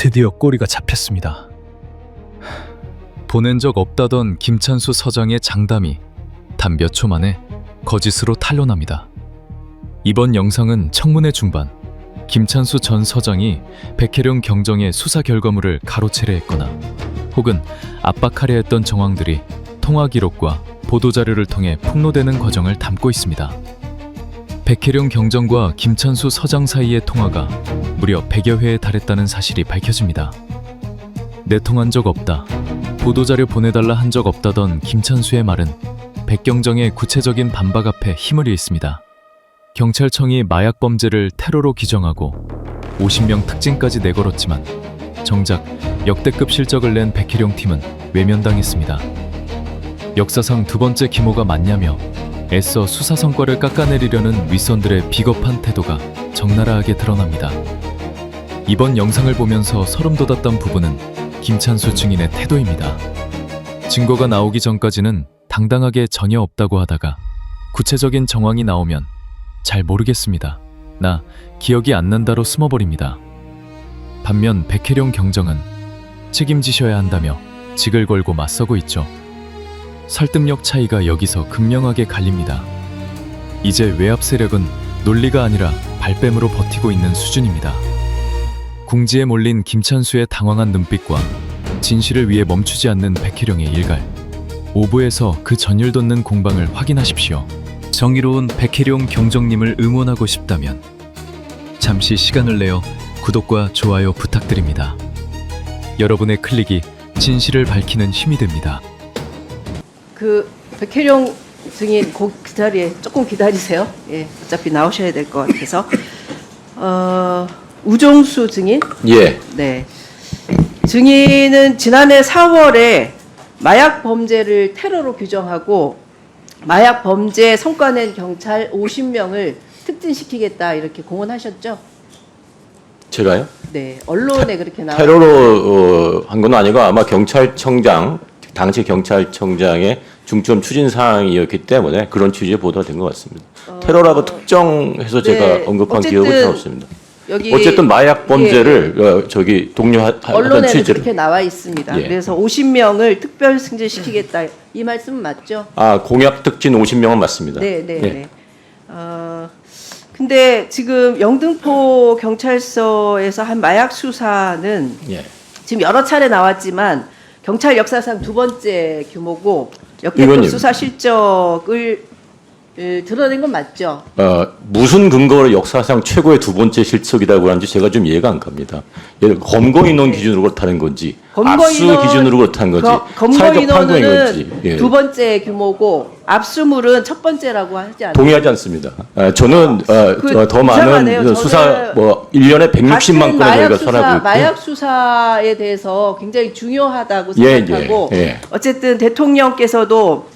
드디어 꼬리가 잡혔습니다. 보낸 적 없다던 김찬수 서장의 장담이 단 몇 초 만에 거짓으로 탄로납니다. 이번 영상은 청문회 중반 김찬수 전 서장이 백혜령 경정의 수사 결과물을 가로채려 했거나 혹은 압박하려 했던 정황들이 통화 기록과 보도자료를 통해 폭로되는 과정을 담고 있습니다. 백혜령 경정과 김찬수 서장 사이의 통화가 무려 100여 회에 달했다는 사실이 밝혀집니다. 내통한 적 없다, 보도자료 보내달라 한 적 없다던 김찬수의 말은 백경정의 구체적인 반박 앞에 힘을 잃습니다. 경찰청이 마약 범죄를 테러로 규정하고 50명 특징까지 내걸었지만 정작 역대급 실적을 낸 백혜령 팀은 외면당했습니다. 역사상 두 번째 규모가 맞냐며 애써 수사 성과를 깎아내리려는 윗선들의 비겁한 태도가 적나라하게 드러납니다. 이번 영상을 보면서 소름 돋았던 부분은 김찬수 증인의 태도입니다. 증거가 나오기 전까지는 당당하게 전혀 없다고 하다가 구체적인 정황이 나오면 잘 모르겠습니다, 나 기억이 안 난다로 숨어버립니다. 반면 백혜령 경정은 책임지셔야 한다며 직을 걸고 맞서고 있죠. 설득력 차이가 여기서 극명하게 갈립니다. 이제 외압 세력은 논리가 아니라 발뺌으로 버티고 있는 수준입니다. 궁지에 몰린 김찬수의 당황한 눈빛과 진실을 위해 멈추지 않는 백혜령의 일갈, 오부에서 그 전율 돋는 공방을 확인하십시오. 정의로운 백혜령 경정님을 응원하고 싶다면 잠시 시간을 내어 구독과 좋아요 부탁드립니다. 여러분의 클릭이 진실을 밝히는 힘이 됩니다. 백혜령 증인 그 자리에 조금 기다리세요. 예, 어차피 나오셔야 될 것 같아서. 우종수 증인? 예. 네. 증인은 지난해 4월에 마약 범죄를 테러로 규정하고 마약 범죄 성과 낸 경찰 50명을 특진시키겠다 이렇게 공언하셨죠? 제가요? 네, 언론에 그렇게 나와. 테러로 한 건 아니고 아마 경찰청장, 당시 경찰청장의 중점 추진 사항이었기 때문에 그런 취지의 보도가 된 것 같습니다. 테러라고 특정해서 제가 네, 언급한 어쨌든 기억은 잘 없습니다. 여기 어쨌든 마약 범죄를 독려하던 언론에는 취지를. 그렇게 나와 있습니다. 예. 그래서 50명을 특별 승진시키겠다 이 말씀 맞죠? 공약 특진 50명은 맞습니다. 네, 네, 예. 네. 근데 지금 영등포 경찰서에서 한 마약 수사는 예. 지금 여러 차례 나왔지만 경찰 역사상 두 번째 규모고 역대급 의원님. 수사 실적을 드러낸 건 맞죠? 무슨 근거로 역사상 최고의 두 번째 실적이라고 하는지 제가 좀 이해가 안 갑니다. 예를 들어 검거 인원 기준으로 그렇다는 건지, 압수 기준으로 그렇다는 건지, 검거 사회적 판단인 건지. 인원은 예. 두 번째 규모고 압수물은 첫 번째라고 하지 않나요? 동의하지 않습니다. 저는 더 많은 이상하네요. 수사 1년에 160만 건을 저희가 수사하고 있고. 마약 수사에 대해서 굉장히 중요하다고 예, 생각하고 예. 어쨌든 대통령께서도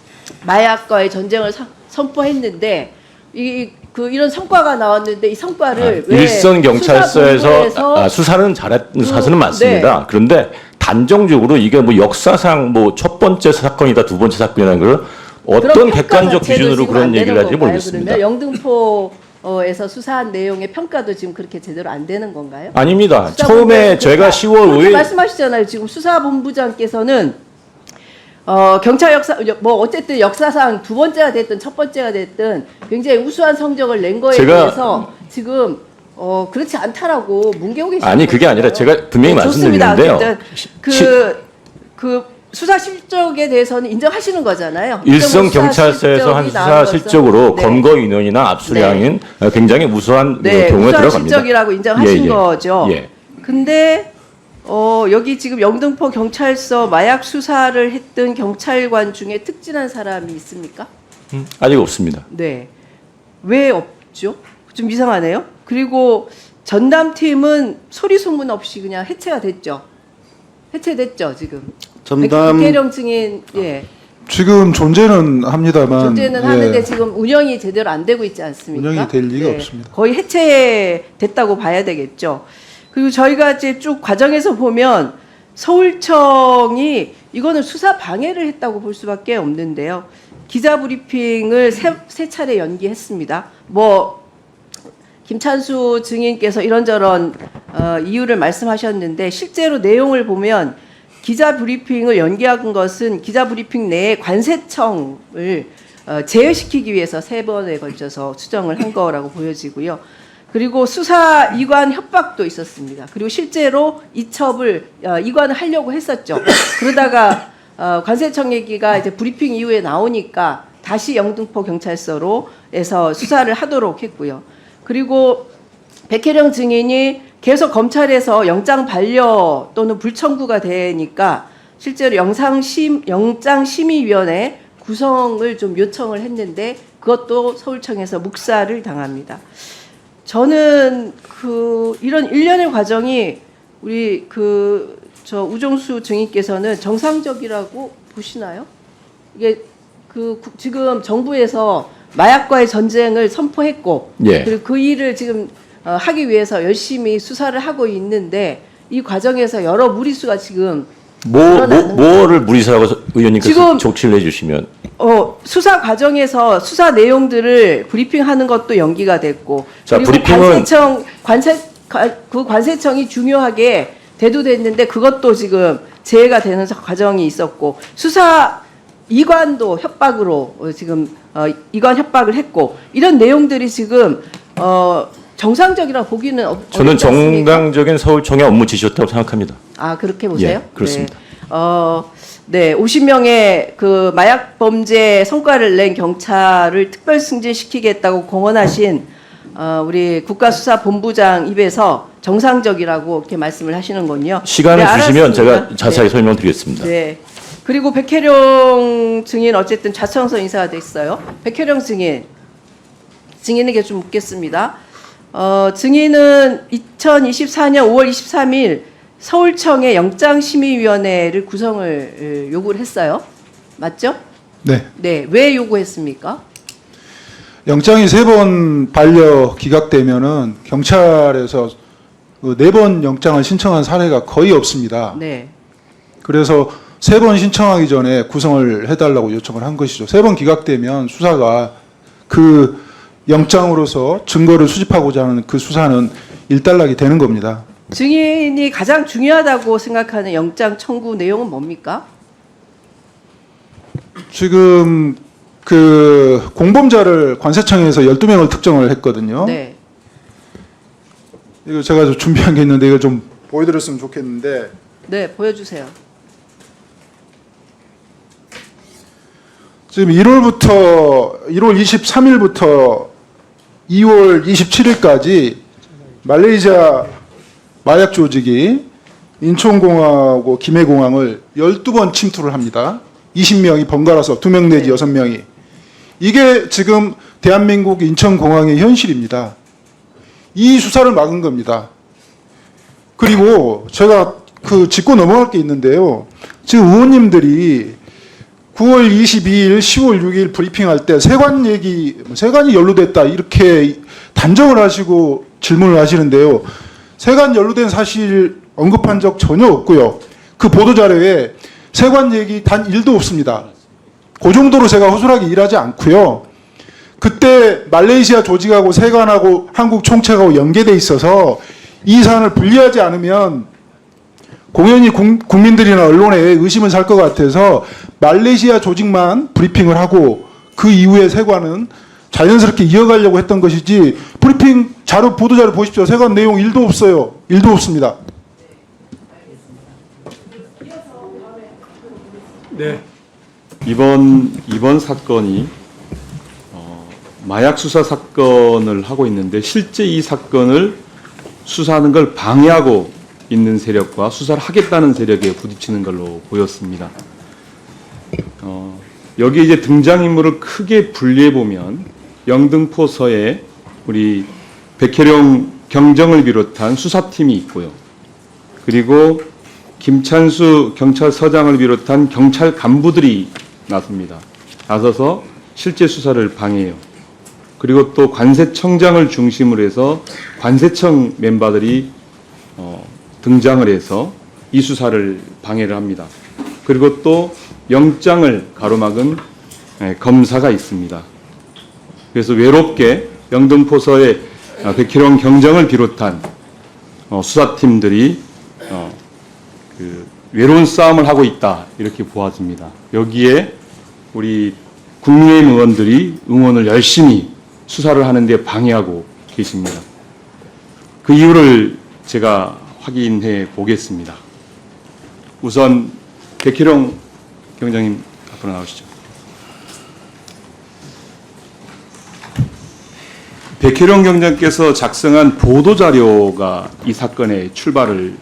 마약과의 전쟁을 선포했는데 이런 성과가 나왔는데 이 성과를 왜 일선 경찰서에서 수사본부에서 수사는 잘했는 사실은 맞습니다. 네. 그런데 단정적으로 이게 뭐 역사상 뭐 첫 번째 사건이다 두 번째 사건이라는 걸 어떤 그럼 평가 객관적 자체도 기준으로 지금 그런 안 되는 얘기를 하는지 건가요? 모르겠습니다. 그러면 영등포에서 수사한 내용의 평가도 지금 그렇게 제대로 안 되는 건가요? 아닙니다. 수사본부에서 처음에 제가 10월 그렇게 5일 말씀하시잖아요. 지금 수사본부장께서는 경찰 역사 뭐 어쨌든 역사상 두 번째가 됐든 첫 번째가 됐든 굉장히 우수한 성적을 낸 거에 대해서 지금 그렇지 않다라고 뭉개고 계시는 아니 그게 아니라 제가 분명히 좋습니다. 말씀드리는데요. 어쨌든 그 수사 실적에 대해서는 인정하시는 거잖아요. 일선 수사 경찰서에서 한 실적이 수사 나온 실적으로 것은. 네. 검거 인원이나 압수량인 굉장히 우수한 네, 경우에 우수한 들어갑니다. 실적이라고 인정하신 예. 거죠. 예. 근데 여기 지금 영등포 경찰서 마약 수사를 했던 경찰관 중에 특진한 사람이 있습니까? 아직 없습니다. 네. 왜 없죠? 좀 이상하네요. 그리고 전담팀은 소리 소문 없이 그냥 해체가 됐죠. 해체됐죠, 지금. 백혜령 증인, 예. 지금 존재는 합니다만 존재는 하는데 지금 운영이 제대로 안 되고 있지 않습니까? 운영이 될 리가 없습니다. 거의 해체됐다고 봐야 되겠죠. 그리고 저희가 이제 쭉 과정에서 보면 서울청이 이거는 수사 방해를 했다고 볼 수밖에 없는데요. 기자 브리핑을 세 차례 연기했습니다. 뭐 김찬수 증인께서 이런저런 이유를 말씀하셨는데 실제로 내용을 보면 기자 브리핑을 연기한 것은 기자 브리핑 내에 관세청을 제어시키기 위해서 3번에 걸쳐서 수정을 한 거라고 보여지고요. 그리고 수사 이관 협박도 있었습니다. 그리고 실제로 이첩을 이관을 하려고 했었죠. 그러다가 관세청 얘기가 이제 브리핑 이후에 나오니까 다시 영등포 경찰서로에서 수사를 하도록 했고요. 그리고 백혜령 증인이 계속 검찰에서 영장 반려 또는 불청구가 되니까 실제로 영장심의위원회 구성을 좀 요청을 했는데 그것도 서울청에서 묵살을 당합니다. 저는 이런 일련의 과정이 우리 우종수 증인께서는 정상적이라고 보시나요? 이게 지금 정부에서 마약과의 전쟁을 선포했고, 예. 그리고 그 일을 지금 하기 위해서 열심히 수사를 하고 있는데 이 과정에서 여러 무리수가 지금 뭐를 무리수라고 의원님께서 지금 적시를 해주시면 수사 과정에서 수사 내용들을 브리핑하는 것도 연기가 됐고, 자, 그리고 브리핑은 관세청이 중요하게 대두됐는데 그것도 지금 제외가 되는 과정이 있었고, 수사 이관도 협박으로 지금 이관 협박을 했고, 이런 내용들이 지금 정상적이라고 보기는 저는 어렵지 않습니까? 정당적인 서울청의 업무 지시였다고 생각합니다. 아, 그렇게 보세요? 예, 그렇습니다. 네, 50명의 그 마약 범죄 성과를 낸 경찰을 특별 승진시키겠다고 공언하신 우리 국가수사본부장 입에서 정상적이라고 이렇게 말씀을 하시는군요. 시간을 네, 주시면 알았습니다. 제가 자세하게 네. 설명드리겠습니다. 네. 그리고 백혜령 증인 어쨌든 자청서 인사가 됐어요. 백혜령 증인에게 좀 묻겠습니다. 증인은 2024년 5월 23일 서울청의 영장심의위원회를 구성을 요구를 했어요. 맞죠? 네. 네. 왜 요구했습니까? 영장이 3번 반려 기각되면은 경찰에서 4번 영장을 신청한 사례가 거의 없습니다. 네. 그래서 3번 신청하기 전에 구성을 해달라고 요청을 한 것이죠. 3번 기각되면 수사가 그 영장으로서 증거를 수집하고자 하는 그 수사는 일단락이 되는 겁니다. 증인이 가장 중요하다고 생각하는 영장 청구 내용은 뭡니까? 지금 그 공범자를 관세청에서 12명을 특정을 했거든요. 네. 이거 제가 좀 준비한 게 있는데 이거 좀 보여드렸으면 좋겠는데, 네, 보여주세요. 지금 1월 23일부터 2월 27일까지 말레이시아 마약 조직이 인천공항하고 김해공항을 12번 침투를 합니다. 20명이 번갈아서 2명 내지 6명이. 이게 지금 대한민국 인천공항의 현실입니다. 이 수사를 막은 겁니다. 그리고 제가 짚고 넘어갈 게 있는데요. 지금 의원님들이 9월 22일, 10월 6일 브리핑할 때 세관이 연루됐다 이렇게 단정을 하시고 질문을 하시는데요. 세관 연루된 사실 언급한 적 전혀 없고요. 그 보도자료에 세관 얘기 단 1도 없습니다. 그 정도로 제가 허술하게 일하지 않고요. 그때 말레이시아 조직하고 세관하고 한국 총책하고 연계돼 있어서 이 사안을 분리하지 않으면 공연히 국민들이나 언론에 의심을 살 것 같아서 말레이시아 조직만 브리핑을 하고 그 이후에 세관은 자연스럽게 이어가려고 했던 것이지, 브리핑 자료, 보도자료 보십시오. 세관 내용 1도 없어요. 1도 없습니다. 네. 이번 사건이 마약 수사 사건을 하고 있는데 실제 이 사건을 수사하는 걸 방해하고 있는 세력과 수사를 하겠다는 세력에 부딪히는 걸로 보였습니다. 여기 이제 등장인물을 크게 분리해 보면 영등포서에 우리 백혜령 경정을 비롯한 수사팀이 있고요. 그리고 김찬수 경찰서장을 비롯한 경찰 간부들이 나서서 실제 수사를 방해해요. 그리고 또 관세청장을 중심으로 해서 관세청 멤버들이 등장을 해서 이 수사를 방해를 합니다. 그리고 또 영장을 가로막은 검사가 있습니다. 그래서 외롭게 영등포서에 백희룡 경정을 비롯한 수사팀들이 그 외로운 싸움을 하고 있다 이렇게 보아집니다. 여기에 우리 국민의힘 의원들이 응원을 열심히 수사를 하는데 방해하고 계십니다. 그 이유를 제가 확인해 보겠습니다. 우선 백희룡 경정님 앞으로 나오시죠. 백혜룡 경장께서 작성한 보도자료가 이 사건의 출발을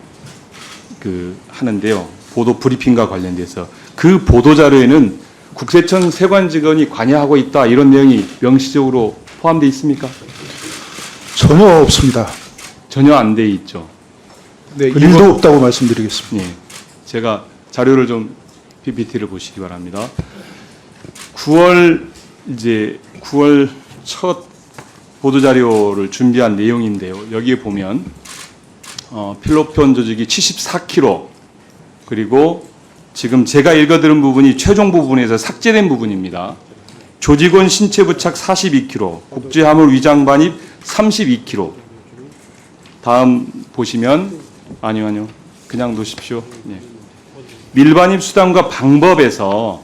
하는데요. 보도 브리핑과 관련돼서 그 보도자료에는 국세청 세관 직원이 관여하고 있다 이런 내용이 명시적으로 포함되어 있습니까? 전혀 없습니다. 전혀 안 돼 있죠. 네, 그리고- 일도 없다고 말씀드리겠습니다. 예, 제가 자료를 좀 PPT를 보시기 바랍니다. 9월 첫 보도자료를 준비한 내용인데요. 여기에 보면 필로폰 조직이 74kg 그리고 지금 제가 읽어드린 부분이 최종 부분에서 삭제된 부분입니다. 조직원 신체 부착 42kg, 국제화물 위장 반입 32kg. 다음 보시면 아니요. 그냥 놓으십시오. 예. 밀반입 수단과 방법에서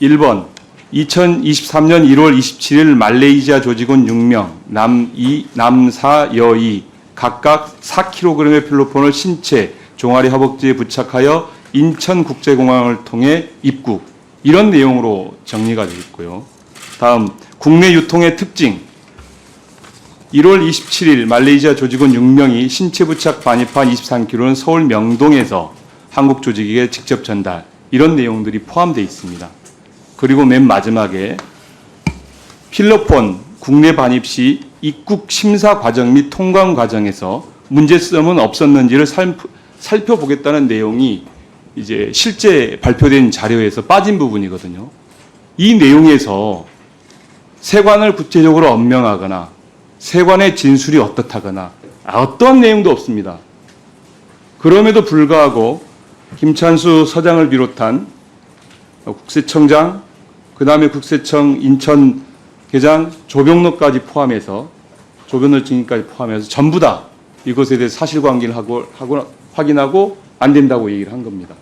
1번 2023년 1월 27일 말레이시아 조직원 6명, 남 4, 여 2, 각각 4kg의 필로폰을 신체, 종아리 허벅지에 부착하여 인천국제공항을 통해 입국. 이런 내용으로 정리가 되어 있고요. 다음, 국내 유통의 특징. 1월 27일 말레이시아 조직원 6명이 신체 부착 반입한 23kg는 서울 명동에서 한국 조직에게 직접 전달. 이런 내용들이 포함되어 있습니다. 그리고 맨 마지막에 필로폰 국내 반입 시 입국 심사 과정 및 통관 과정에서 문제점은 없었는지를 살펴보겠다는 내용이 이제 실제 발표된 자료에서 빠진 부분이거든요. 이 내용에서 세관을 구체적으로 엄명하거나 세관의 진술이 어떻다거나 어떠한 내용도 없습니다. 그럼에도 불구하고 김찬수 서장을 비롯한 국세청장, 그 다음에 국세청 인천계장, 조병로까지 포함해서 조병로 증인까지 포함해서 전부 다 이것에 대해 사실관계를 하고 확인하고 안 된다고 얘기를 한 겁니다.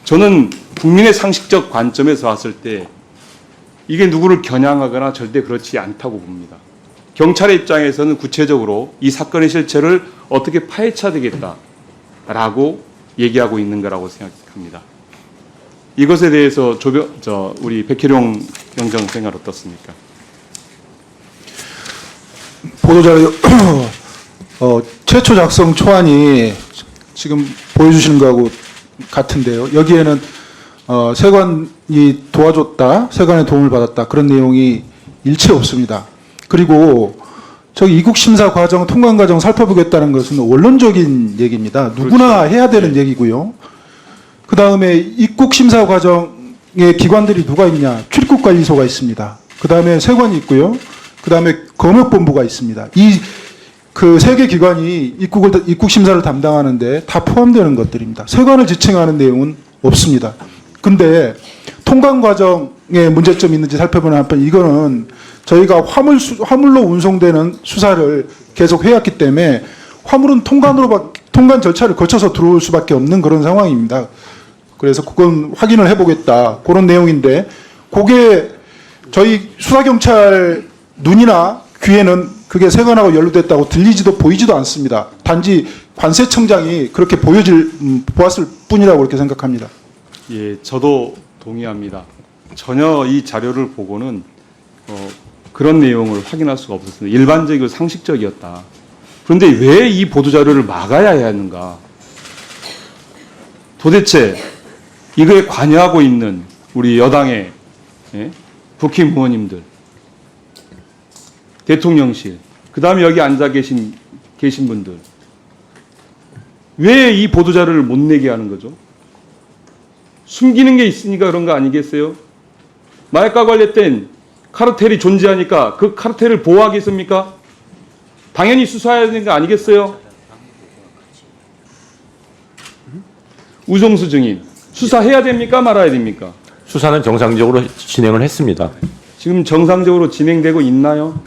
저는 국민의 상식적 관점에서 봤을 때 이게 누구를 겨냥하거나 절대 그렇지 않다고 봅니다. 경찰의 입장에서는 구체적으로 이 사건의 실체를 어떻게 파헤쳐야 되겠다라고 얘기하고 있는 거라고 생각합니다. 이것에 대해서 우리 백희룡 경정 생각 어떻습니까? 보도자료 최초 작성 초안이 지금 보여주시는 거하고 같은데요. 여기에는 세관이 도와줬다, 세관의 도움을 받았다 그런 내용이 일체 없습니다. 그리고 저기 입국 심사 과정, 통관 과정 살펴보겠다는 것은 원론적인 얘기입니다. 누구나 그렇죠. 해야 되는 얘기고요. 그 다음에 입국 심사 과정에 기관들이 누가 있냐? 출입국관리소가 있습니다. 그 다음에 세관이 있고요. 그 다음에 검역본부가 있습니다. 이 그 세 개 기관이 입국 심사를 담당하는데 다 포함되는 것들입니다. 세관을 지칭하는 내용은 없습니다. 근데 통관 과정에 문제점이 있는지 살펴보는 한편 이거는 저희가 화물로 운송되는 수사를 계속 해왔기 때문에 화물은 통관 절차를 거쳐서 들어올 수밖에 없는 그런 상황입니다. 그래서 그건 확인을 해보겠다 그런 내용인데 그게 저희 수사경찰 눈이나 귀에는 그게 세관하고 연루됐다고 들리지도 보이지도 않습니다. 단지 관세청장이 그렇게 보았을 뿐이라고 그렇게 생각합니다. 예, 저도 동의합니다. 전혀 이 자료를 보고는 그런 내용을 확인할 수가 없었습니다. 일반적이고 상식적이었다. 그런데 왜 이 보도자료를 막아야 하는가? 도대체 이거에 관여하고 있는 우리 여당의 국힘 의원님들, 대통령실, 그 다음에 여기 앉아 계신 분들, 왜 이 보도자료를 못 내게 하는 거죠? 숨기는 게 있으니까 그런 거 아니겠어요? 마약과 관련된 카르텔이 존재하니까 그 카르텔을 보호하겠습니까? 당연히 수사해야 되는 거 아니겠어요? 우종수 증인, 수사해야 됩니까? 말아야 됩니까? 수사는 정상적으로 진행을 했습니다. 지금 정상적으로 진행되고 있나요?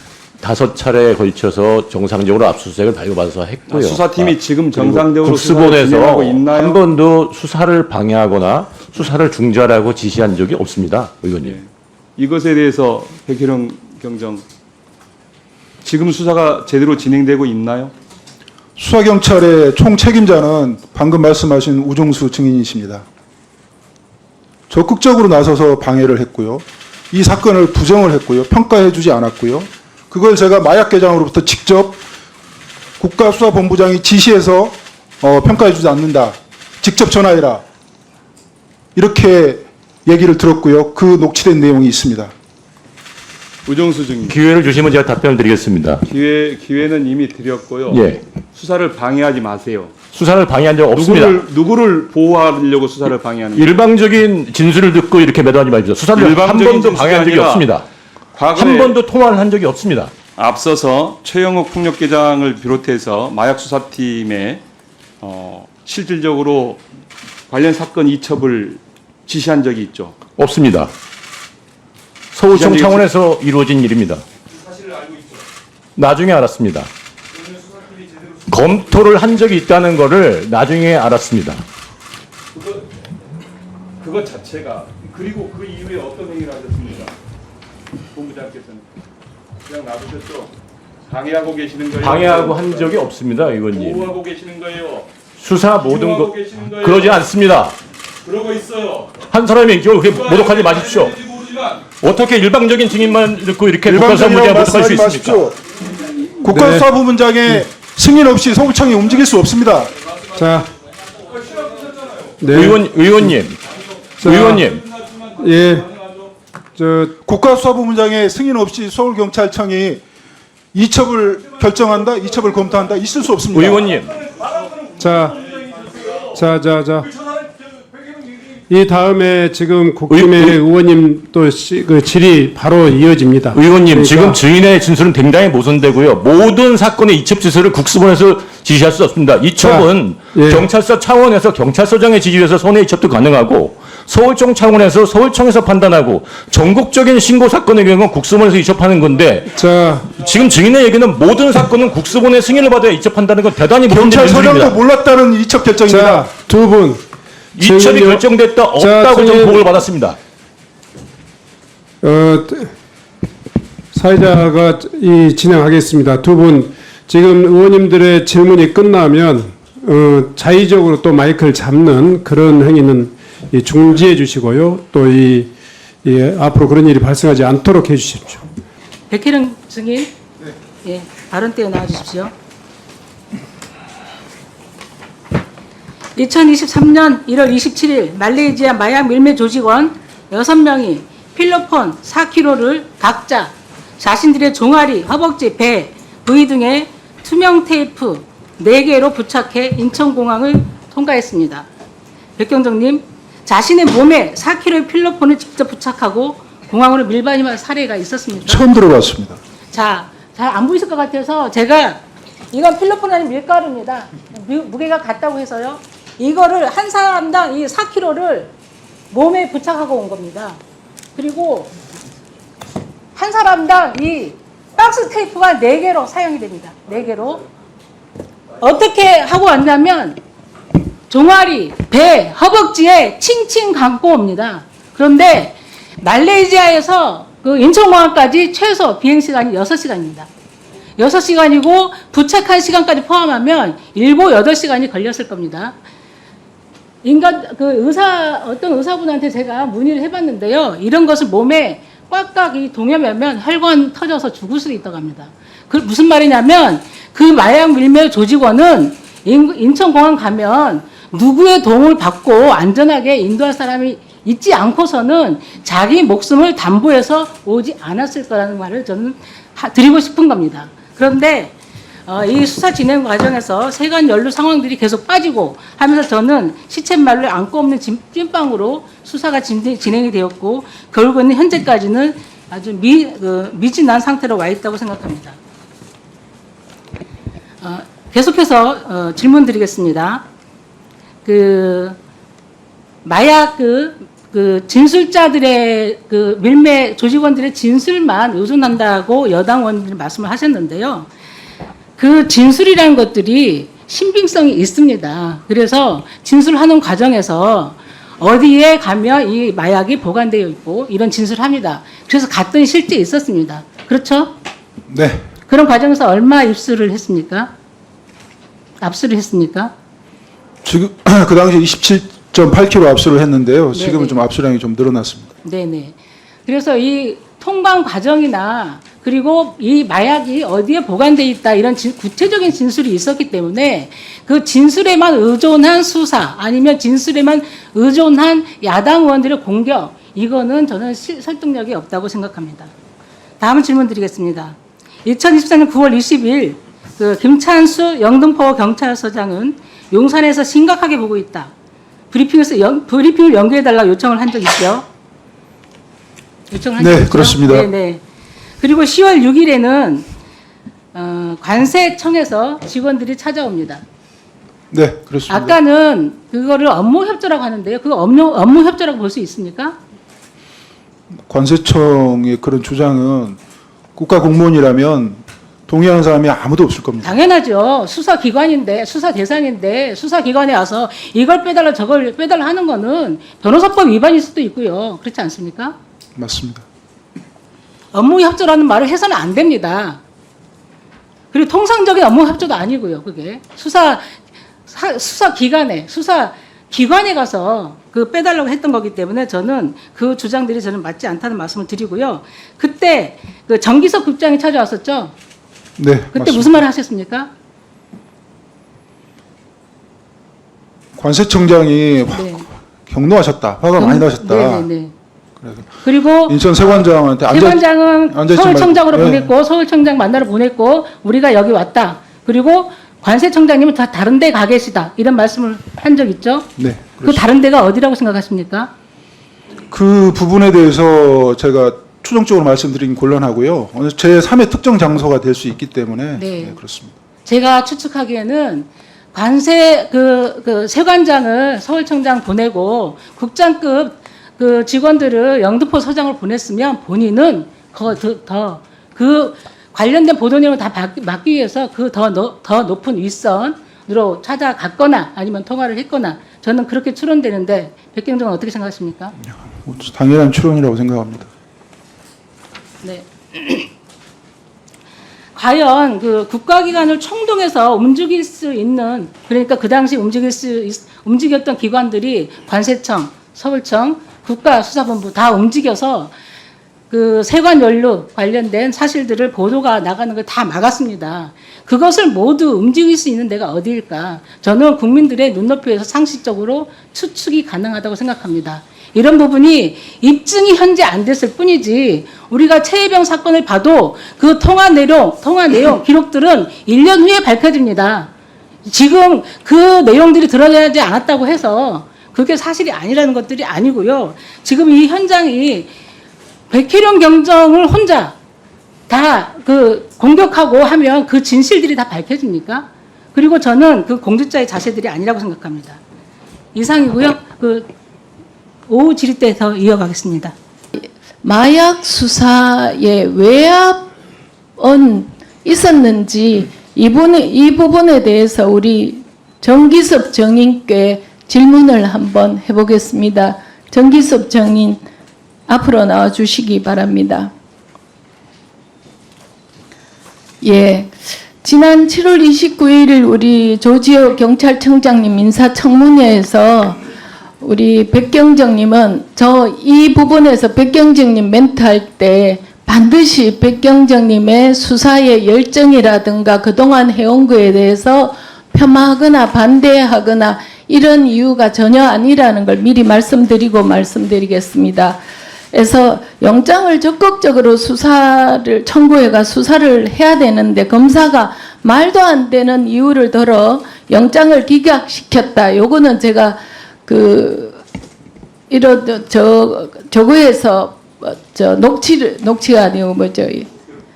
5차례에 걸쳐서 정상적으로 압수수색을 발부받아서 했고요. 수사팀이 지금 그리고 정상적으로 수사를 국수본에서 진행하고 있나요? 한 번도 수사를 방해하거나 수사를 중지하라고 지시한 적이 없습니다, 의원님. 이것에 대해서 백혜령 경정 지금 수사가 제대로 진행되고 있나요? 수사경찰의 총 책임자는 방금 말씀하신 우종수 증인이십니다. 적극적으로 나서서 방해를 했고요. 이 사건을 부정을 했고요. 평가해주지 않았고요. 그걸 제가 마약계장으로부터 직접 국가수사본부장이 지시해서 평가해주지 않는다. 직접 전화해라. 이렇게 얘기를 들었고요. 그 녹취된 내용이 있습니다. 우정수 증인 기회를 주시면 제가 답변을 드리겠습니다. 기회는 이미 드렸고요. 예. 수사를 방해하지 마세요. 수사를 방해한 적 없습니다. 누구를 보호하려고 수사를 방해하는 거예요? 일방적인 진술을 듣고 이렇게 매도하지 마십시오. 수사를 한 일방적인 번도 진술이 방해한 적이 아니라 없습니다. 과거에 한 번도 통화를 한 적이 없습니다. 앞서서 최영욱 폭력계장을 비롯해서 마약 수사팀에 실질적으로 관련 사건 이첩을 지시한 적이 있죠. 없습니다. 서울청 차원에서 이루어진 일입니다. 나중에 알았습니다. 검토를 한 적이 있다는 것을 나중에 알았습니다. 그것 자체가 그리고 그 이후에 어떤 행위를 하셨습니까? 본부장께서는 그냥 놔두셨죠. 방해하고 계시는 거예요. 방해하고 한 적이 없습니다, 의원님. 보호하고 계시는 거예요. 수사 모든 보호하고 것 계시는 거예요. 그러지 않습니다. 그러고 있어요. 한 사람이 그렇게 모독하지 마십시오. 어떻게 일방적인 증인만 듣고 이렇게 국가수사부장에 일방적이라고 모독할 수 말씀하지 있습니까? 마십시오. 국가수사부문장의 승인 없이 서울청이 움직일 수 없습니다. 자, 네. 의원님, 의원님, 예, 국가수사부문장의 승인 없이 서울경찰청이 이첩을 결정한다, 이첩을 검토한다, 있을 수 없습니다. 의원님. 자. 이 다음에 지금 국힘의 의원님 또 그 질의 바로 이어집니다. 의원님, 그러니까 지금 증인의 진술은 굉장히 모순되고요. 모든 사건의 이첩 지시를 국수본에서 지시할 수 없습니다. 이첩은 자, 예. 경찰서 차원에서 경찰서장의 지시에서 손해 이첩도 가능하고 서울청 차원에서 서울청에서 판단하고 전국적인 신고 사건의 경우는 국수본에서 이첩하는 건데 자, 지금 증인의 얘기는 모든 사건은 국수본의 승인을 받아야 이첩한다는 건 대단히 모순된 경찰서장도 진술입니다. 몰랐다는 이첩 결정입니다. 자, 두 분. 이첩이 증인요- 결정됐다 자, 없다고 좀 증인- 보고를 받았습니다. 사회자가 진행하겠습니다. 두 분 지금 의원님들의 질문이 끝나면 자의적으로 또 마이크를 잡는 그런 행위는 중지해 주시고요. 또 앞으로 그런 일이 발생하지 않도록 해 주십시오. 백혜령 증인, 예, 발언대에 나와주십시오. 2023년 1월 27일 말레이시아 마약 밀매 조직원 6명이 필로폰 4kg를 각자 자신들의 종아리, 허벅지, 배, 부위 등에 투명 테이프 4개로 부착해 인천공항을 통과했습니다. 백경정님, 자신의 몸에 4kg의 필로폰을 직접 부착하고 공항으로 밀반입한 사례가 있었습니까? 처음 들어봤습니다. 자, 잘 안 보이실 것 같아서 제가 이건 필로폰 아닌 밀가루입니다. 무게가 같다고 해서요. 이거를 한 사람당 이 4kg를 몸에 부착하고 온 겁니다. 그리고 한 사람당 이 박스 테이프가 4개로 사용이 됩니다. 4개로. 어떻게 하고 왔냐면 종아리, 배, 허벅지에 칭칭 감고 옵니다. 그런데 말레이시아에서 그 인천공항까지 최소 비행시간이 6시간입니다. 6시간이고 부착한 시간까지 포함하면 7, 8시간이 걸렸을 겁니다. 어떤 의사분한테 제가 문의를 해봤는데요. 이런 것을 몸에 꽉꽉 동여매면 혈관 터져서 죽을 수도 있다고 합니다. 그 무슨 말이냐면 그 마약 밀매 조직원은 인천공항 가면 누구의 도움을 받고 안전하게 인도할 사람이 있지 않고서는 자기 목숨을 담보해서 오지 않았을 거라는 말을 저는 드리고 싶은 겁니다. 그런데 이 수사 진행 과정에서 세관 연루 상황들이 계속 빠지고 하면서 저는 시쳇말로 안고 없는 찐빵으로 수사가 진행이 되었고 결국은 현재까지는 아주 미진한 상태로 와 있다고 생각합니다. 계속해서 질문 드리겠습니다. 마약 그 진술자들의 그 밀매 조직원들의 진술만 의존한다고 여당 의원들이 말씀을 하셨는데요. 그 진술이라는 것들이 신빙성이 있습니다. 그래서 진술하는 과정에서 어디에 가면 이 마약이 보관되어 있고 이런 진술을 합니다. 그래서 갔더니 실제 있었습니다. 그렇죠? 네. 그런 과정에서 얼마 입수를 했습니까? 압수를 했습니까? 지금 그 당시 27.8kg 압수를 했는데요. 네네. 지금은 좀 압수량이 좀 늘어났습니다. 네네. 그래서 이 통관 과정이나 그리고 이 마약이 어디에 보관돼 있다 이런 구체적인 진술이 있었기 때문에 그 진술에만 의존한 수사 아니면 진술에만 의존한 야당 의원들의 공격 이거는 저는 설득력이 없다고 생각합니다. 다음 질문 드리겠습니다. 2024년 9월 20일 그 김찬수 영등포 경찰서장은 용산에서 심각하게 보고 있다. 브리핑을 연기해달라고 요청을 한 적 있죠? 요청을 한 적 네, 있죠? 그렇습니다. 네네. 그리고 10월 6일에는 관세청에서 직원들이 찾아옵니다. 네, 그렇습니다. 아까는 그거를 업무 협조라고 하는데요. 그거 업무 협조라고 볼 수 있습니까? 관세청의 그런 주장은 국가 공무원이라면 동의하는 사람이 아무도 없을 겁니다. 당연하죠. 수사기관인데, 수사 대상인데, 수사기관에 와서 이걸 빼달라 저걸 빼달라 하는 거는 변호사법 위반일 수도 있고요. 그렇지 않습니까? 맞습니다. 업무 협조라는 말을 해서는 안 됩니다. 그리고 통상적인 업무 협조도 아니고요. 그게 수사기관에 가서 그 빼달라고 했던 거기 때문에 저는 그 주장들이 저는 맞지 않다는 말씀을 드리고요. 그때 그 정기석 국장이 찾아왔었죠. 네, 그때 맞습니다. 무슨 말을 하셨습니까? 관세청장이 네. 경노하셨다. 화가 많이 나셨다. 네네네. 그래서 그리고 인천 세관장한테 세관장은 앉아있지 서울청장으로 말고, 네. 보냈고 서울청장 만나러 보냈고 우리가 여기 왔다. 그리고 관세청장님은 다 다른 데 가 계시다. 이런 말씀을 한 적 있죠? 네, 그 다른 데가 어디라고 생각하십니까? 그 부분에 대해서 제가 추정적으로 말씀드리긴 곤란하고요. 어느 제3의 특정 장소가 될 수 있기 때문에 네. 네, 그렇습니다. 제가 추측하기에는 관세 그 세관장을 서울청장 보내고 국장급 그 직원들을 영등포 서장을 보냈으면 본인은 그 관련된 보도 내용을 다 막기 위해서 그 더 높은 윗선으로 찾아갔거나 아니면 통화를 했거나 저는 그렇게 추론되는데 백경정은 어떻게 생각하십니까? 당연한 추론이라고 생각합니다. 네. 과연 그 국가기관을 총동해서 움직일 수 있는 그러니까 그 당시 움직였던 기관들이 관세청, 서울청, 국가수사본부 다 움직여서 그 세관 연루 관련된 사실들을 보도가 나가는 걸 다 막았습니다. 그것을 모두 움직일 수 있는 데가 어디일까? 저는 국민들의 눈높이에서 상식적으로 추측이 가능하다고 생각합니다. 이런 부분이 입증이 현재 안 됐을 뿐이지 우리가 최혜병 사건을 봐도 그 통화 내용 기록들은 1년 후에 밝혀집니다. 지금 그 내용들이 드러나지 않았다고 해서 그게 사실이 아니라는 것들이 아니고요. 지금 이 현장이 백혜령 경정을 혼자 다 그 공격하고 하면 그 진실들이 다 밝혀집니까? 그리고 저는 그 공직자의 자세들이 아니라고 생각합니다. 이상이고요. 그 오후 질의 때 더 이어가겠습니다. 마약 수사의 외압은 있었는지 이 부분에 대해서 우리 정기섭 정인께 질문을 한번 해보겠습니다. 정기섭 정인 앞으로 나와 주시기 바랍니다. 예, 지난 7월 29일 우리 조지호 경찰청장님 인사청문회에서 우리 백경정님은 저 이 부분에서 백경정님 멘트할 때 반드시 백경정님의 수사의 열정이라든가 그동안 해온 거에 대해서 폄하하거나 반대하거나 이런 이유가 전혀 아니라는 걸 미리 말씀드리겠습니다. 그래서 영장을 적극적으로 청구해가 수사를 해야 되는데 검사가 말도 안 되는 이유를 들어 영장을 기각시켰다. 요거는 제가 저거에서 녹취가 아니고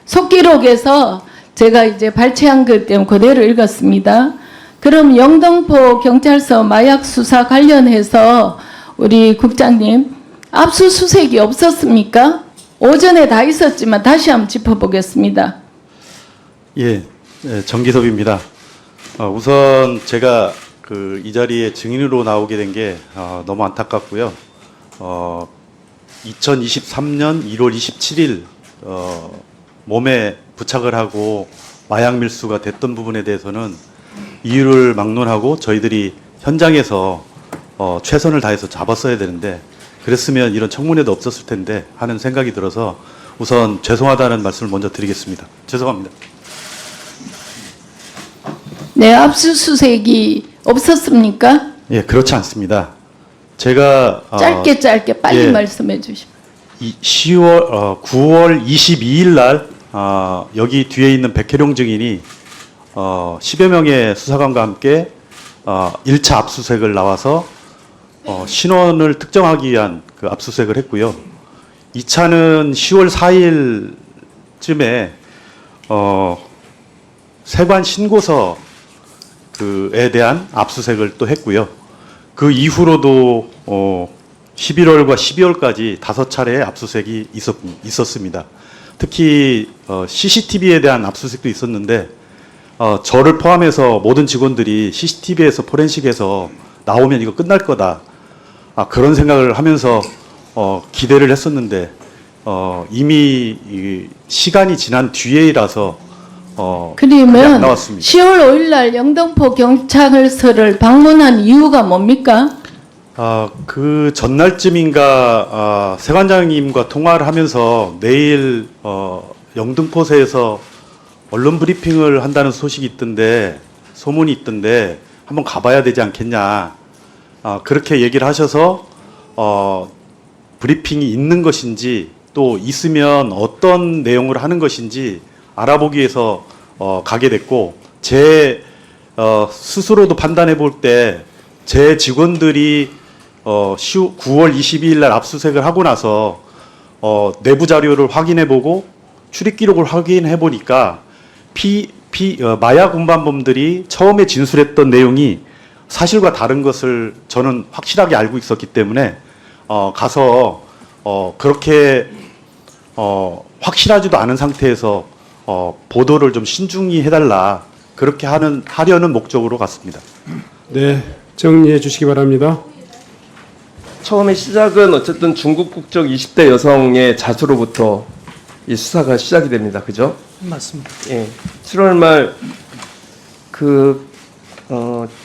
속기록에서 제가 이제 발췌한 것 때문에 그대로 읽었습니다. 그럼 영등포 경찰서 마약 수사 관련해서 우리 국장님 압수수색이 없었습니까? 오전에 다 있었지만 다시 한번 짚어보겠습니다. 예, 정기섭입니다. 우선 제가 이 자리에 증인으로 나오게 된 게 너무 안타깝고요. 2023년 1월 27일 몸에 부착을 하고 마약 밀수가 됐던 부분에 대해서는 이유를 막론하고 저희들이 현장에서 최선을 다해서 잡았어야 되는데 그랬으면 이런 청문회도 없었을 텐데 하는 생각이 들어서 우선 죄송하다는 말씀을 먼저 드리겠습니다. 죄송합니다. 네, 압수수색이 없었습니까? 예, 그렇지 않습니다. 제가 짧게 빨리 예. 말씀해 주십시오. 9월 22일 날 여기 뒤에 있는 백혜룡 증인이 10여 명의 수사관과 함께 1차 압수수색을 나와서 신원을 특정하기 위한 그 압수수색을 했고요. 2차는 10월 4일쯤에 세관 신고서 그에 대한 압수수색을 또 했고요. 그 이후로도 11월과 12월까지 5차례의 압수수색이 있었습니다. 특히 CCTV에 대한 압수수색도 있었는데 저를 포함해서 모든 직원들이 CCTV에서 포렌식에서 나오면 이거 끝날 거다. 그런 생각을 하면서 기대를 했었는데 이미 시간이 지난 뒤에라서 그러면 안 나왔습니다. 10월 5일 날 영등포 경찰서를 방문한 이유가 뭡니까? 그 전날쯤인가 세관장님과 통화를 하면서 내일 영등포세에서 언론 브리핑을 한다는 소식이 있던데 소문이 있던데 한번 가봐야 되지 않겠냐. 그렇게 얘기를 하셔서 브리핑이 있는 것인지 또 있으면 어떤 내용을 하는 것인지 알아보기 위해서 가게 됐고 제 스스로도 판단해 볼 때 제 직원들이 9월 22일 날 압수수색을 하고 나서 내부 자료를 확인해 보고 출입 기록을 확인해 보니까 마약 운반범들이 처음에 진술했던 내용이 사실과 다른 것을 저는 확실하게 알고 있었기 때문에 가서 그렇게 확실하지도 않은 상태에서 보도를 좀 신중히 해달라 그렇게 하려는 목적으로 갔습니다. 네, 정리해 주시기 바랍니다. 처음에 시작은 어쨌든 중국 국적 20대 여성의 자수로부터 이 수사가 시작이 됩니다. 그죠? 맞습니다. 예. 7월 말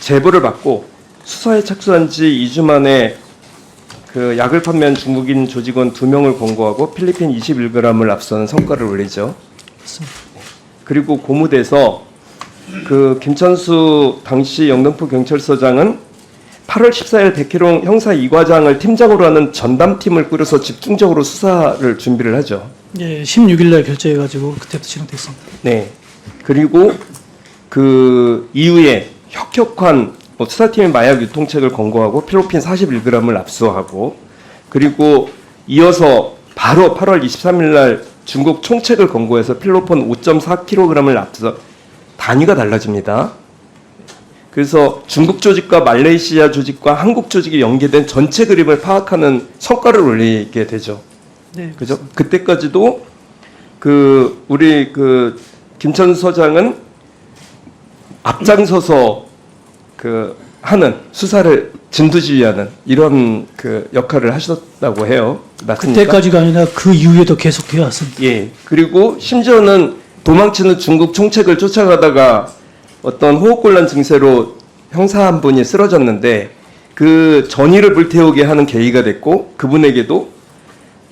제보를 받고 수사에 착수한 지 2주 만에 그 약을 판매한 중국인 조직원 2명을 검거하고 필리핀 21g을 앞서는 성과를 올리죠. 맞습니다. 그리고 고무돼서 그 김천수 당시 영등포 경찰서장은 8월 14일 백혜룡 형사 2과장을 팀장으로 하는 전담팀을 꾸려서 집중적으로 수사를 준비를 하죠. 예, 16일 날 결재해가지고 그때부터 진행됐습니다. 네. 그리고 그 이후에 혁혁한 수사팀의 마약 유통책을 검거하고 필로핀 41g을 압수하고 그리고 이어서 바로 8월 23일 날 중국 총책을 검거해서 필로폰 5.4kg을 압수. 단위가 달라집니다. 그래서 중국 조직과 말레이시아 조직과 한국 조직이 연계된 전체 그림을 파악하는 성과를 올리게 되죠. 네. 그죠? 그때까지도 우리 김천수 서장은 앞장서서 하는 수사를 진두지휘하는 이런 역할을 하셨다고 해요. 맞습니까? 그때까지가 아니라 그 이후에도 계속 해왔습니다. 예. 그리고 심지어는 도망치는 중국 총책을 쫓아가다가 어떤 호흡곤란 증세로 형사 한 분이 쓰러졌는데 그 전의를 불태우게 하는 계기가 됐고 그분에게도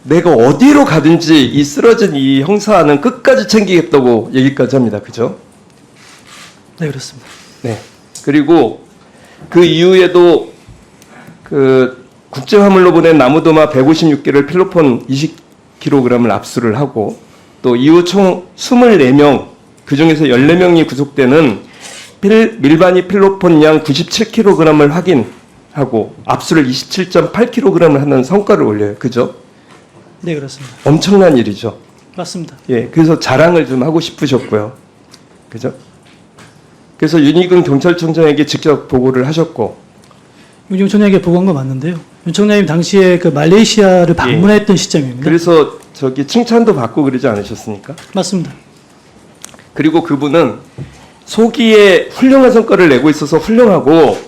내가 어디로 가든지 이 쓰러진 이 형사는 끝까지 챙기겠다고 얘기까지 합니다. 그죠? 네, 그렇습니다. 네. 그리고 그 이후에도 국제화물로 보낸 나무도마 156개를 필로폰 20kg을 압수를 하고 또 이후 총 24명 그중에서 14명이 구속되는 밀바니 필로폰 양 97kg을 확인하고 압수를 27.8kg을 하는 성과를 올려요. 그죠? 네, 그렇습니다. 엄청난 일이죠. 맞습니다. 예, 그래서 자랑을 좀 하고 싶으셨고요. 그죠? 그래서 윤희근 경찰청장에게 직접 보고를 하셨고 윤 총장에게 보고한 거 맞는데요. 윤 총장님 당시에 그 말레이시아를 방문했던 시점입니다. 그래서 저기 칭찬도 받고 그러지 않으셨습니까? 맞습니다. 그리고 그분은 소기에 훌륭한 성과를 내고 있어서 훌륭하고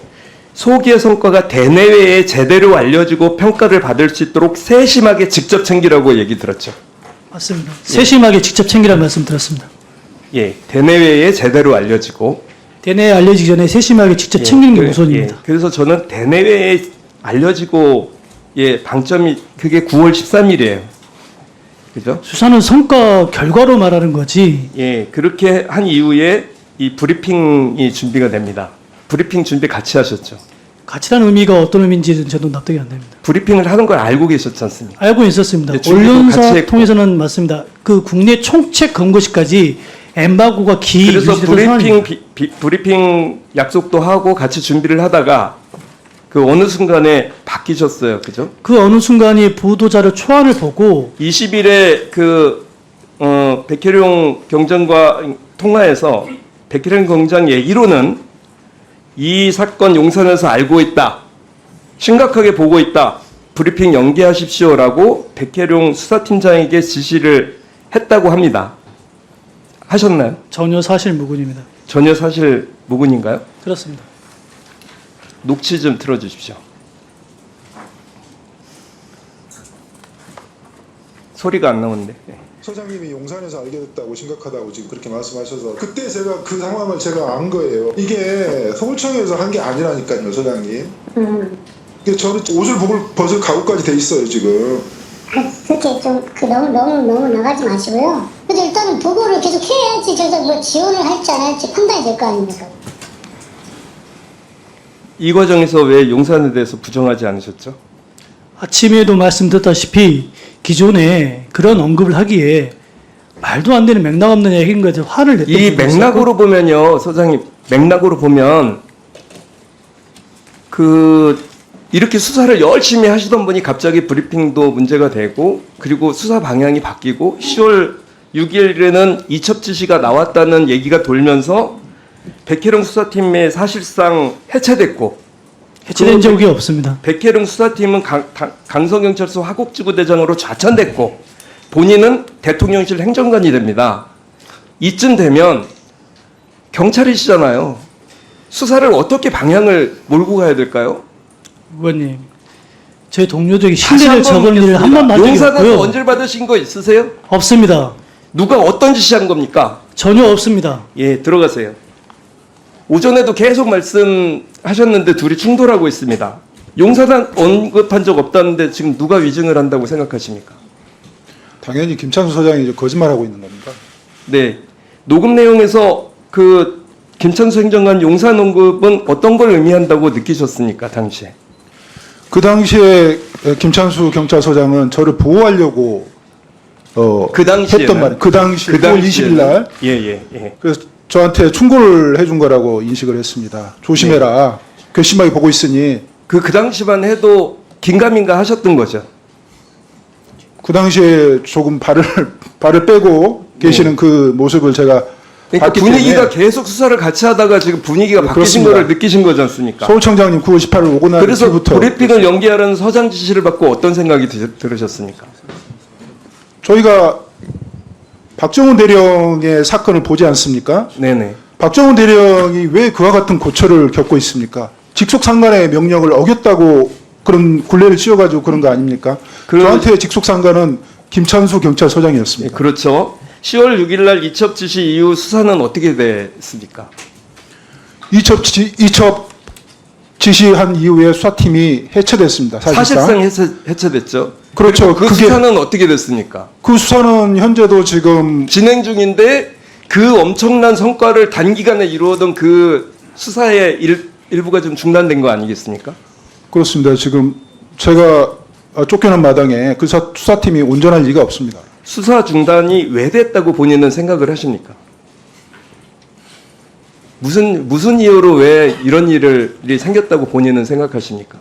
소기의 성과가 대내외에 제대로 알려지고 평가를 받을 수 있도록 세심하게 직접 챙기라고 얘기 들었죠. 맞습니다. 세심하게 직접 챙기라는 말씀 들었습니다. 예, 대내외에 제대로 알려지고 대내에 알려지기 전에 세심하게 직접 챙기는 게 우선입니다. 그래서 저는 대내외에 알려지고 방점이 그게 9월 13일이에요. 그죠? 수사는 성과 결과로 말하는 거지. 예, 그렇게 한 이후에 이 브리핑이 준비가 됩니다. 브리핑 준비 같이 하셨죠. 가치라는 의미가 어떤 의미인지는 저도 납득이 안 됩니다. 브리핑을 하는 걸 알고 계셨지 않습니까? 알고 있었습니다. 예, 준비도 같이 언론사 했고. 통해서는 맞습니다. 그 국내 총책 검거시까지 엠바고가 그래서 유지되던 상황입니다. 브리핑 약속도 하고 같이 준비를 하다가 그 어느 순간에 바뀌셨어요. 그죠? 그 어느 순간이 보도자료 초안을 보고 20일에 백혜룡 경장과 통화에서 백혜룡 경장 얘기로는 이 사건 용산에서 알고 있다. 심각하게 보고 있다. 브리핑 연기하십시오라고 백혜룡 수사팀장에게 지시를 했다고 합니다. 하셨나요? 전혀 사실 무근입니다. 전혀 사실 무근인가요? 그렇습니다. 녹취 좀 틀어주십시오. 소리가 안 나오는데. 서장님이 용산에서 알게 됐다고 심각하다고 지금 그렇게 말씀하셔서 그때 제가 그 상황을 제가 안 거예요. 이게 서울청에서 한 게 아니라니까요, 서장님. 저는 옷을 벗을 각오까지 돼 있어요 지금. 그렇게 좀 너무 나가지 마시고요. 근데 일단은 보고를 계속 해야지 저희가 뭐 지원을 할지 안 할지 판단이 될 거 아닙니까? 이 과정에서 왜 용산에 대해서 부정하지 않으셨죠? 아침에도 말씀드렸다시피 기존에 그런 언급을 하기에 말도 안 되는 맥락 없는 얘기인 거에 대해서 화를 냈던 이 부분이 맥락으로 보면요, 소장님, 맥락으로 보면 이렇게 수사를 열심히 하시던 분이 갑자기 브리핑도 문제가 되고 그리고 수사 방향이 바뀌고 10월 6일에는 이첩 지시가 나왔다는 얘기가 돌면서 백혜룡 수사팀에 사실상 해체됐고 해체된 적이 없습니다. 백혜룡 수사팀은 강서경찰서 화곡지구대장으로 좌천됐고 본인은 대통령실 행정관이 됩니다. 이쯤 되면 경찰이시잖아요. 수사를 어떻게 방향을 몰고 가야 될까요? 의원님, 제 동료들이 신뢰를 저버린 일을 한 번도 한 적이 용산에서 없고요. 원질 받으신 거 있으세요? 없습니다. 누가 어떤 지시한 겁니까? 전혀 없습니다. 예, 들어가세요. 오전에도 계속 말씀하셨는데 둘이 충돌하고 있습니다. 용산은 언급한 적 없다는데 지금 누가 위증을 한다고 생각하십니까? 당연히 김찬수 서장이 이제 거짓말하고 있는 겁니다. 네. 녹음 내용에서 그 김찬수 행정관 용산 언급은 어떤 걸 의미한다고 느끼셨습니까, 당시에? 그 당시에 김찬수 경찰서장은 저를 보호하려고 그 당시에는? 했던 말. 그 당시 9월 20일 날. 예. 그래서 저한테 충고를 해준 거라고 인식을 했습니다. 조심해라. 괘씸하게 보고 있으니. 그 당시만 해도 긴가민가 하셨던 거죠. 그 당시에 조금 발을 빼고 계시는 그 모습을 제가 그러니까 봤기 분위기가 때문에 계속 수사를 같이 하다가 지금 분위기가 네, 바뀌신 그렇습니다. 거를 느끼신 거지 않습니까? 서울청장님 9월 18일 오고 난 그래서 뒤부터 브리핑을 연기하라는 서장 지시를 받고 어떤 생각이 들으셨습니까? 저희가 박정훈 대령의 사건을 보지 않습니까? 네네. 박정훈 대령이 왜 그와 같은 고초를 겪고 있습니까? 직속상관의 명령을 어겼다고 그런 굴레를 씌워가지고 그런 거 아닙니까? 저한테 직속상관은 김찬수 경찰서장이었습니다. 네, 그렇죠. 10월 6일 날 이첩 지시 이후 수사는 어떻게 됐습니까? 이첩 지시한 이후에 수사팀이 해체됐습니다. 사실상 해체됐죠. 그렇죠. 그 수사는 어떻게 됐습니까? 그 수사는 현재도 지금 진행 중인데 그 엄청난 성과를 단기간에 이루어던 그 수사의 일부가 좀 중단된 거 아니겠습니까? 그렇습니다. 지금 제가 쫓겨난 마당에 그 수사팀이 온전할 리가 없습니다. 수사 중단이 왜 됐다고 본인은 생각을 하십니까? 무슨 이유로 왜 이런 일이 생겼다고 본인은 생각하십니까?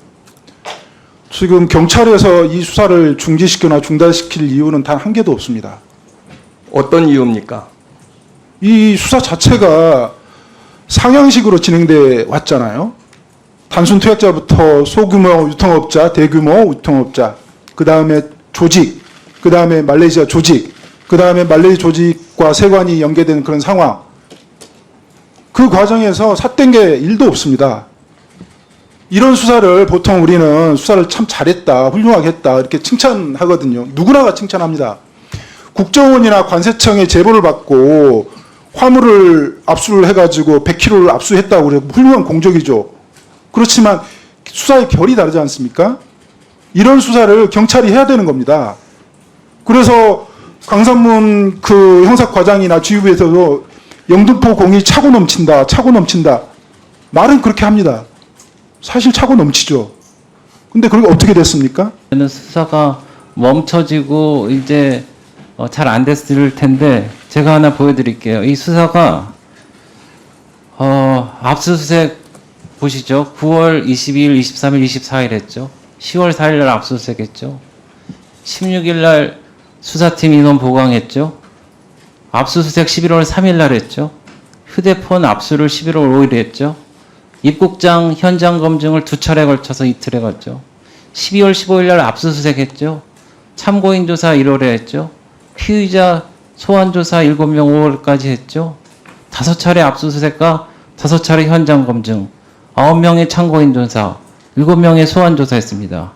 지금 경찰에서 이 수사를 중지시키거나 중단시킬 이유는 단 한 개도 없습니다. 어떤 이유입니까? 이 수사 자체가 상향식으로 진행돼 왔잖아요. 단순 투약자부터 소규모 유통업자, 대규모 유통업자, 그 다음에 조직, 그 다음에 말레이시아 조직, 그 다음에 말레이 조직과 세관이 연계된 그런 상황. 그 과정에서 삿된 게 일도 없습니다. 이런 수사를 보통 우리는 수사를 참 잘했다, 훌륭하게 했다 이렇게 칭찬하거든요. 누구나가 칭찬합니다. 국정원이나 관세청의 제보를 받고 화물을 압수를 해가지고 100kg를 압수했다고 그래 훌륭한 공적이죠. 그렇지만 수사의 결이 다르지 않습니까? 이런 수사를 경찰이 해야 되는 겁니다. 그래서 강산문 그 형사과장이나 주의부에서도 영등포 공이 차고 넘친다, 차고 넘친다. 말은 그렇게 합니다. 사실 차고 넘치죠. 근데 그게 어떻게 됐습니까? 수사가 멈춰지고 이제 잘 안 됐을 텐데 제가 하나 보여드릴게요. 이 수사가 압수수색 보시죠. 9월 22일, 23일, 24일 했죠. 10월 4일 날 압수수색 했죠. 16일 날 수사팀 인원 보강했죠. 압수수색 11월 3일 날 했죠. 휴대폰 압수를 11월 5일에 했죠. 입국장 현장 검증을 2차례 걸쳐서 이틀에 갔죠. 12월 15일 날 압수수색 했죠. 참고인 조사 1월에 했죠. 피의자 소환 조사 7명 5월까지 했죠. 5차례 압수수색과 5차례 현장 검증, 9명의 참고인 조사, 7명의 소환 조사했습니다.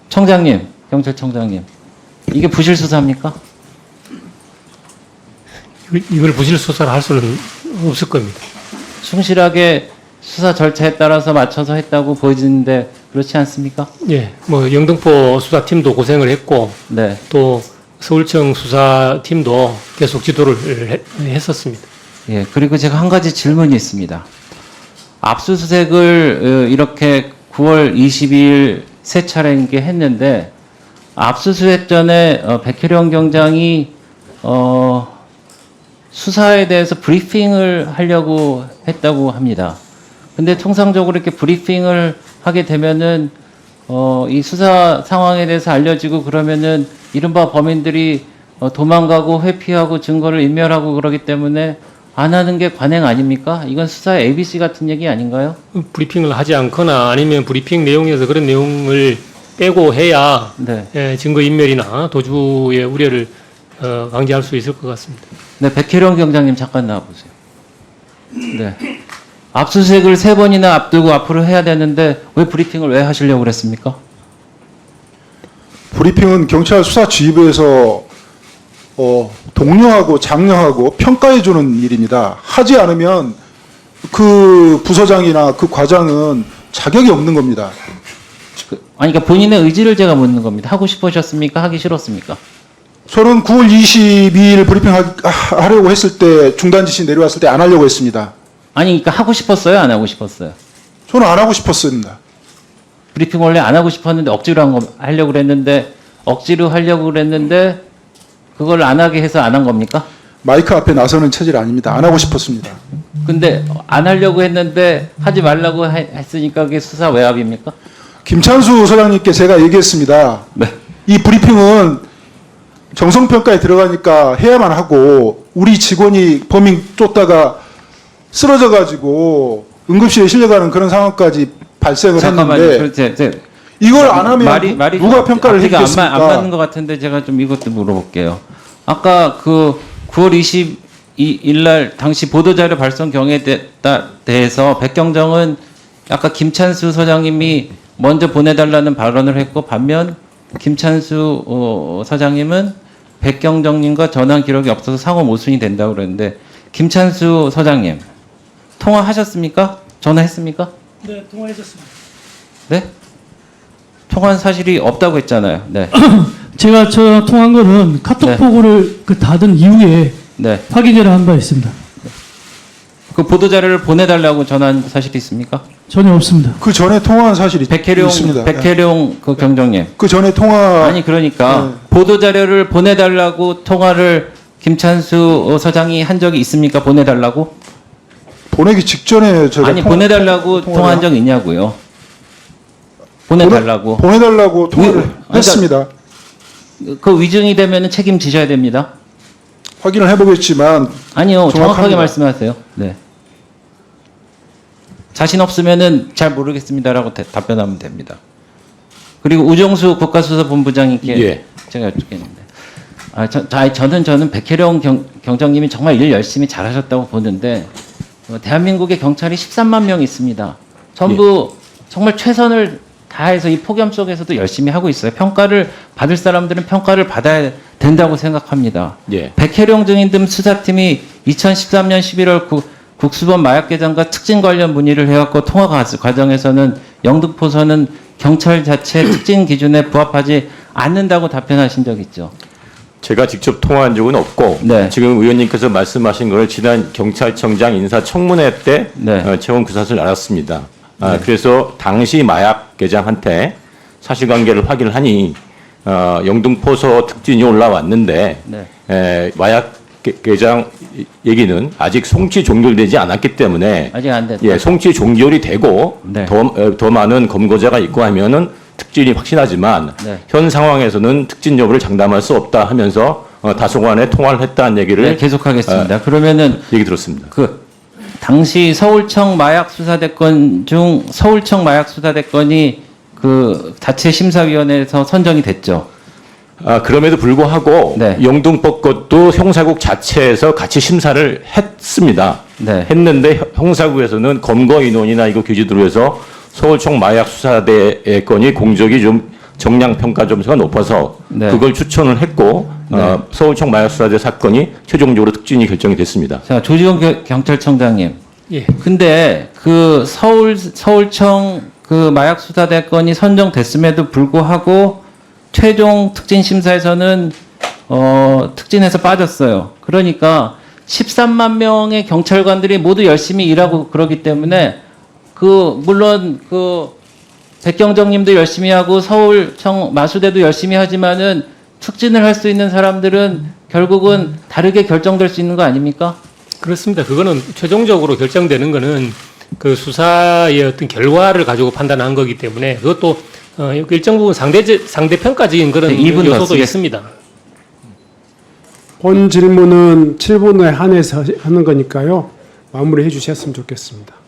청장님, 경찰청장님, 이게 부실 수사입니까? 이걸 부실 수사를 할 수는 없을 겁니다. 충실하게 수사 절차에 따라서 맞춰서 했다고 보여지는데 그렇지 않습니까? 예, 뭐 영등포 수사팀도 고생을 했고, 네. 또 서울청 수사팀도 계속 지도를 했었습니다. 예, 그리고 제가 한 가지 질문이 있습니다. 압수수색을 이렇게 9월 22일 세 차례인게 했는데 압수수색 전에 백혜령 경장이 수사에 대해서 브리핑을 하려고 했다고 합니다. 근데 통상적으로 이렇게 브리핑을 하게 되면은 이 수사 상황에 대해서 알려지고 그러면은 이른바 범인들이 도망가고 회피하고 증거를 인멸하고 그러기 때문에 안 하는 게 관행 아닙니까? 이건 수사의 ABC 같은 얘기 아닌가요? 브리핑을 하지 않거나 아니면 브리핑 내용에서 그런 내용을 빼고 해야 네. 예, 증거 인멸이나 도주의 우려를 방지할 수 있을 것 같습니다. 네, 백혜령 경장님 잠깐 나와보세요. 네. 압수수색을 3번이나 앞두고 앞으로 해야 되는데 왜 브리핑을 왜 하시려고 그랬습니까? 브리핑은 경찰 수사지휘부에서 독려하고 장려하고 평가해주는 일입니다. 하지 않으면 그 부서장이나 그 과장은 자격이 없는 겁니다. 아니, 그러니까 본인의 의지를 제가 묻는 겁니다. 하고 싶으셨습니까? 하기 싫었습니까? 저는 9월 22일 브리핑 하려고 했을 때 중단 지시 내려왔을 때 안 하려고 했습니다. 아니, 그러니까 하고 싶었어요? 안 하고 싶었어요? 저는 안 하고 싶었습니다. 브리핑 원래 안 하고 싶었는데 억지로 하려고 그랬는데 억지로 하려고 그랬는데 그걸 안 하게 해서 안 한 겁니까? 마이크 앞에 나서는 체질 아닙니다. 안 하고 싶었습니다. 근데 안 하려고 했는데 하지 말라고 했으니까 그게 수사 외압입니까? 김찬수 소장님께 제가 얘기했습니다. 네. 이 브리핑은 정성평가에 들어가니까 해야만 하고 우리 직원이 범인 쫓다가 쓰러져가지고 응급실에 실려가는 그런 상황까지 발생을 했는데 그렇지. 이걸 안 하면 말이 누가 평가를 앞뒤가 해주겠습니까? 안 맞는 것 같은데 제가 좀 이것도 물어볼게요. 아까 그 9월 22일 날 당시 보도자료 발송 경위에 대해서 백경정은 아까 김찬수 소장님이 먼저 보내달라는 발언을 했고 반면 김찬수 사장님은 백경정님과 전화 기록이 없어서 상호 모순이 된다고 그랬는데 김찬수 소장님 통화하셨습니까? 전화했습니까? 네, 통화했었습니다. 네? 통화한 사실이 없다고 했잖아요. 네. 제가 저 통한 거는 카톡 네. 보고를 닫은 이후에 네. 확인을 한 바 있습니다. 그 보도자료를 보내달라고 전화한 사실이 있습니까? 전혀 없습니다. 그 전에 통화한 사실이 있습니다. 백혜룡 그 경정님. 그 전에 통화 아니 그러니까 보도자료를 보내달라고 통화를 김찬수 서장이 한 적이 있습니까? 보내달라고? 보내기 직전에 제가 아니 보내달라고 통화한 적 있냐고요? 보내달라고. 보내달라고 통화를 그러니까 했습니다. 그 위증이 되면 책임지셔야 됩니다. 확인을 해보겠지만 아니요, 정확하게 정확합니다. 말씀하세요. 네. 자신 없으면은 잘 모르겠습니다라고 답변하면 됩니다. 그리고 우정수 국가수사본부장님께 예. 제가 여쭙겠는데, 저는 백혜령 경장님이 정말 일 열심히 잘하셨다고 보는데, 대한민국의 경찰이 13만 명 있습니다. 전부 정말 최선을 다해서 이 폭염 속에서도 열심히 하고 있어요. 평가를 받을 사람들은 평가를 받아야 된다고 생각합니다. 예. 백혜령 증인 등 수사팀이 2013년 11월 국수본 마약계장과 특진 관련 문의를 해왔고 통화 과정에서는 영등포서는 경찰 자체 특진 기준에 부합하지 않는다고 답변하신 적 있죠. 제가 직접 통화한 적은 없고 네. 지금 의원님께서 말씀하신 걸 지난 경찰청장 인사청문회 때 네. 채용 그 사실을 알았습니다. 그래서 당시 마약계장한테 사실관계를 확인을 하니 영등포서 특진이 올라왔는데 네. 마약계장 얘기는 아직 송치 종결되지 않았기 때문에 아직 안 됐다. 예, 송치 종결이 되고 네. 더 많은 검거자가 있고 하면은 특진이 확신하지만 네. 현 상황에서는 특진 여부를 장담할 수 없다 하면서 다소간에 통화를 했다는 얘기를 네, 계속하겠습니다. 그러면은 얘기 들었습니다. 당시 서울청 마약수사대건 중 서울청 마약수사대건이 그 자체 심사위원회에서 선정이 됐죠. 그럼에도 불구하고 네. 영등포 것도 형사국 자체에서 같이 심사를 했습니다. 네. 했는데 형사국에서는 검거 인원이나 이거 규제로 해서 서울청 마약수사대의 건이 공적이 좀 정량 평가 점수가 높아서 네. 그걸 추천을 했고 서울청 마약수사대 사건이 최종적으로 특진이 결정이 됐습니다. 자, 조지원 경찰청장님. 예. 근데 그 서울청 그 마약수사대 건이 선정됐음에도 불구하고 최종 특진 심사에서는 특진에서 빠졌어요. 그러니까 13만 명의 경찰관들이 모두 열심히 일하고 그러기 때문에 물론 백경정님도 열심히 하고 서울청 마수대도 열심히 하지만은 특진을 할 수 있는 사람들은 결국은 다르게 결정될 수 있는 거 아닙니까? 그렇습니다. 그거는 최종적으로 결정되는 거는 그 수사의 어떤 결과를 가지고 판단한 거기 때문에 그것도 일정 부분 상대평가적인 그런 요소도 있습니다. 본 질문은 7분 후에 한해서 하는 거니까요. 마무리해 주셨으면 좋겠습니다.